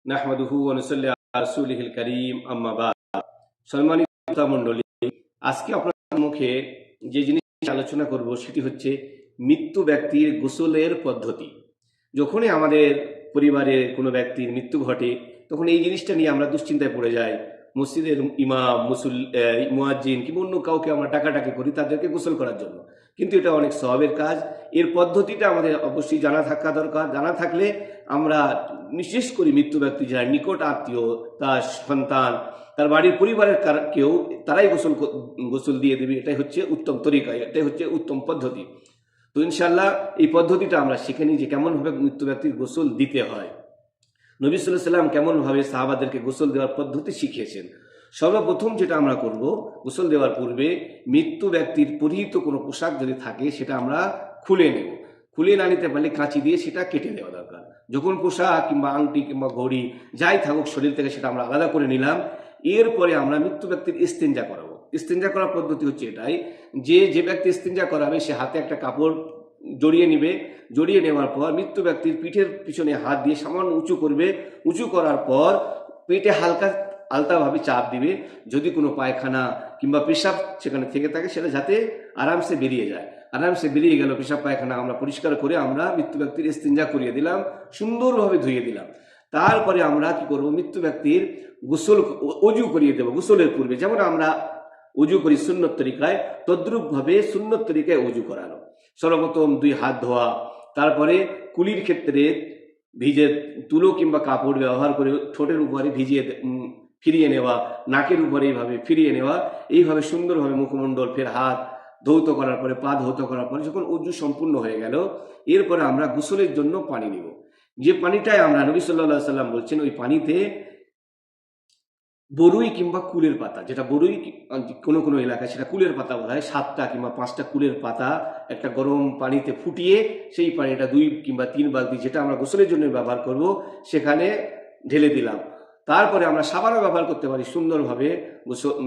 নাহমাদুহু ওয়া নুসাল্লি আলা রাসূলিহিল কারীম আম্মা বাদ। সম্মানিত মণ্ডলী, আজকে আপনাদের মুখে যে জিনিস আলোচনা করব সেটি হচ্ছে মৃত্যু ব্যক্তির গোসলের পদ্ধতি। যখনই আমাদের পরিবারে কোনো ব্যক্তির মৃত্যু ঘটে তখন এই জিনিসটা নিয়ে আমরা দুশ্চিন্তায় পড়ে যাই। মসজিদের ইমাম, মুয়াজ্জিন কিংবা অন্য কাউকে আমরা ডাকাডাকি করি তাদেরকে গোসল করার জন্য, কিন্তু এটা অনেক সওয়াবের কাজ। এর পদ্ধতিটা আমাদের অবশ্যই জানা থাকা দরকার। জানা থাকলে আমরা বিশেষ করে মৃত্যু ব্যক্তি যারা নিকট আত্মীয়, তার সন্তান, তার বাড়ির পরিবারের কেউ, তারাই গোসল দিয়ে দেবে। এটাই হচ্ছে উত্তম তরিকা, এটাই হচ্ছে উত্তম পদ্ধতি। তো ইনশাল্লাহ এই পদ্ধতিটা আমরা শিখে নিই যে কেমনভাবে মৃত্যু ব্যক্তির গোসল দিতে হয়। নবী সাল্লাল্লাহু আলাইহি ওয়াসাল্লাম কেমনভাবে সাহাবাদেরকে গোসল দেওয়ার পদ্ধতি শিখিয়েছেন। সর্বপ্রথম যেটা আমরা করব, গোসল দেওয়ার পূর্বে মৃত্যু ব্যক্তির পরিহিত কোনো পোশাক যদি থাকে সেটা আমরা খুলে নেব। খুলে না নিতে পারলে কাঁচি দিয়ে সেটা কেটে দেওয়া দরকার। যখন পোশাক কিংবা আংটি কিংবা ঘড়ি যাই থাকুক শরীর থেকে সেটা আমরা আলাদা করে নিলাম। এরপরে আমরা মৃত্যু ব্যক্তির ইস্তেঞ্জা করাবো। ইস্তেঞ্জা করার পদ্ধতি হচ্ছে এটাই যে ব্যক্তি ইস্তেঞ্জা করাবে সে হাতে একটা কাপড় জড়িয়ে নিবে। জড়িয়ে নেওয়ার পর মৃত্যু ব্যক্তির পিঠের পিছনে হাত দিয়ে সামান্য উঁচু করবে। উঁচু করার পর পেটে হালকা আলতাভাবে চাপ দিবে। যদি কোনো পায়খানা কিংবা পেশাব সেখানে থেকে থাকে সেটা যাতে আরামসে বেরিয়ে যায়। আরামসে বেরিয়ে গেল পেশাব পায়খানা, আমরা পরিষ্কার করে আমরা মৃত্যু ব্যক্তির ইস্তেঞ্জা করিয়ে দিলাম, সুন্দরভাবে ধুয়ে দিলাম। তারপরে আমরা কি করব, মৃত্যু ব্যক্তির গোসল অজু করিয়ে দেবো। গোসলের পূর্বে যেমন আমরা অজু করি সুন্নত তরিকায়, তদ্রূপভাবে সুন্নত তরিকায় অজু করানো। সর্বপ্রথম 2 হাত ধোয়া, তারপরে কুলির ক্ষেত্রে ভিজে তুলো কিংবা কাপড় ব্যবহার করে ঠোঁটের উপরে ফিরিয়ে নেওয়া, নাকের উপরে এইভাবে ফিরিয়ে নেওয়া। এইভাবে সুন্দরভাবে মুখমণ্ডল, ফের হাত ধৌত করার পরে, পা ধৌত করার পরে যখন অজু সম্পূর্ণ হয়ে গেল, এরপরে আমরা গোসলের জন্য পানি নিব। যে পানিটাই আমরা, নবী সাল্লাল্লাহু আলাইহি ওয়াসাল্লাম বলছেন, ওই পানিতে বরুই কিংবা কুলের পাতা, যেটা বরুই কোনো কোনো এলাকায় সেটা কুলের পাতা বলা হয়, 7টা কিংবা 5টা কুলের পাতা একটা গরম পানিতে ফুটিয়ে সেই পানিটা 2 কিংবা 3 বালতি, যেটা আমরা গোসলের জন্য ব্যবহার করব, সেখানে ঢেলে দিলাম। তারপরে আমরা সাবানও ব্যবহার করতে পারি সুন্দরভাবে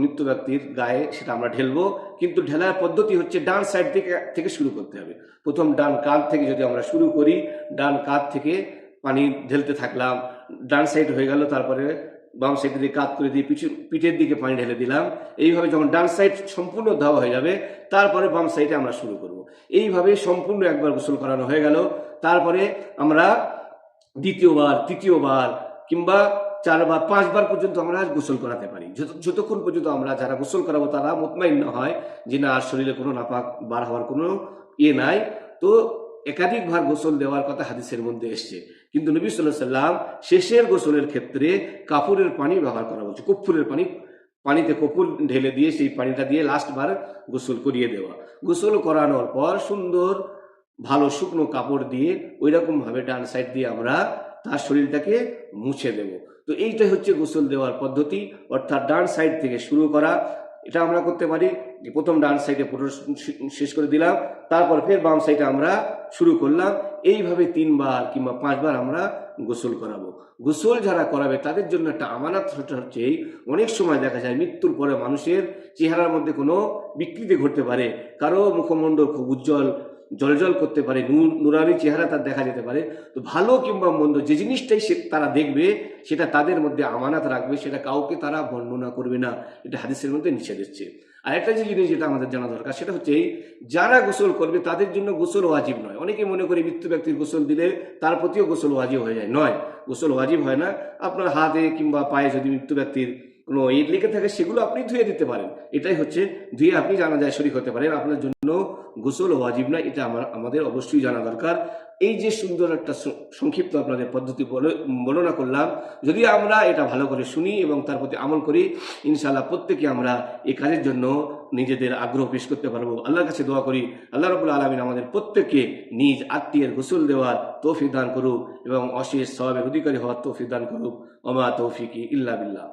মৃত্যু ব্যক্তির গায়ে, সেটা আমরা ঢেলবো। কিন্তু ঢেলার পদ্ধতি হচ্ছে ডান সাইড থেকে শুরু করতে হবে। প্রথম ডান কাঁধ থেকে যদি আমরা শুরু করি, ডান কাঁধ থেকে পানি ঢেলতে থাকলাম, ডান সাইড হয়ে গেল, তারপরে বাম সাইড দিয়ে কাত করে দিয়ে পিঠের দিকে পানি ঢেলে দিলাম। এইভাবে যখন ডান সাইড সম্পূর্ণ ধোয়া হয়ে যাবে, তারপরে বাম সাইডে আমরা শুরু করব। এইভাবে সম্পূর্ণ একবার গোসল করানো হয়ে গেল। তারপরে আমরা দ্বিতীয়বার, তৃতীয়বার কিংবা 4 বার, 5 বার পর্যন্ত আমরা গোসল করাতে পারি, যতক্ষণ পর্যন্ত আমরা যারা গোসল করাবো তারা মুতমাইন হয় যে না, আর শরীরে কোনো নাপাক বার হওয়ার কোনো নাই। তো একাধিকবার গোসল দেওয়ার কথা হাদিসের মধ্যে এসছে, কিন্তু নবী সাল্লাল্লাহু আলাইহি ওয়াসাল্লাম শেষের গোসলের ক্ষেত্রে কাপুরের পানি ব্যবহার করা বলছে। কর্পূরের পানিতে কর্পূর ঢেলে দিয়ে সেই পানিটা দিয়ে লাস্টবার গোসল করিয়ে দেওয়া। গোসল করানোর পর সুন্দর ভালো শুকনো কাপড় দিয়ে ওই রকম ভাবে ডান সাইড দিয়ে আমরা তার শরীরটাকে মুছে দেব। তো এইটাই হচ্ছে গোসল দেওয়ার পদ্ধতি, অর্থাৎ ডান সাইড থেকে শুরু করা। এটা আমরা করতে পারি যে প্রথম ডান সাইডে পুরো শেষ করে দিলাম, তারপর ফের বাম সাইডে আমরা শুরু করলাম। এইভাবে 3 বার কিংবা 5 বার আমরা গোসল করাবো। গোসল যারা করাবে তাদের জন্য একটা আমানত হচ্ছে, অনেক সময় দেখা যায় মৃত্যুর পরে মানুষের চেহারার মধ্যে কোনো বিকৃতি ঘটতে পারে, কারো মুখমণ্ডল খুব উজ্জ্বল জলজল করতে পারে, নুরানি চেহারা তার দেখা যেতে পারে। তো ভালো কিংবা মন্দ যে জিনিসটাই তারা দেখবে সেটা তাদের মধ্যে আমানত রাখবে, সেটা কাউকে তারা বর্ণনা করবে না। এটা হাদিসের মধ্যে নিষেধ এসেছে। আর একটা যে জিনিস যেটা আমাদের জানা দরকার সেটা হচ্ছে, যারা গোসল করবে তাদের জন্য গোসল ওয়াজিব নয়। অনেকে মনে করে মৃত্যু ব্যক্তির গোসল দিলে তার প্রতিও গোসল ওয়াজিব হয়ে যায়। নয়, গোসল ওয়াজিব হয় না। আপনার হাতে কিংবা পায়ে যদি মৃত্যু ব্যক্তির কোনো ইট লেগে থাকে সেগুলো আপনি ধুয়ে দিতে পারেন। এটাই হচ্ছে, ধুয়ে আপনি জানাজায় শরীক হতে পারেন, আপনার জন্য গোসল ওয়াজিব না। এটা আমাদের অবশ্যই জানা দরকার। এই যে সুন্দর একটা সংক্ষিপ্ত আপনাদের পদ্ধতি বর্ণনা করলাম, যদি আমরা এটা ভালো করে শুনি এবং তার প্রতি আমল করি, ইনশাআল্লাহ প্রত্যেকে আমরা এই কাজের জন্য নিজেদের আগ্রহ পেশ করতে পারবো। আল্লাহর কাছে দোয়া করি আল্লাহ রাব্বুল আলামিন আমাদের প্রত্যেককে নিজ আত্মীয়ের গোসল দেওয়ার তৌফিক দান করুক এবং অশেষ সওয়াবের অধিকারী হওয়ার তৌফিক দান করুক। ওমা তৌফিকি ইল্লা বিল্লাহ।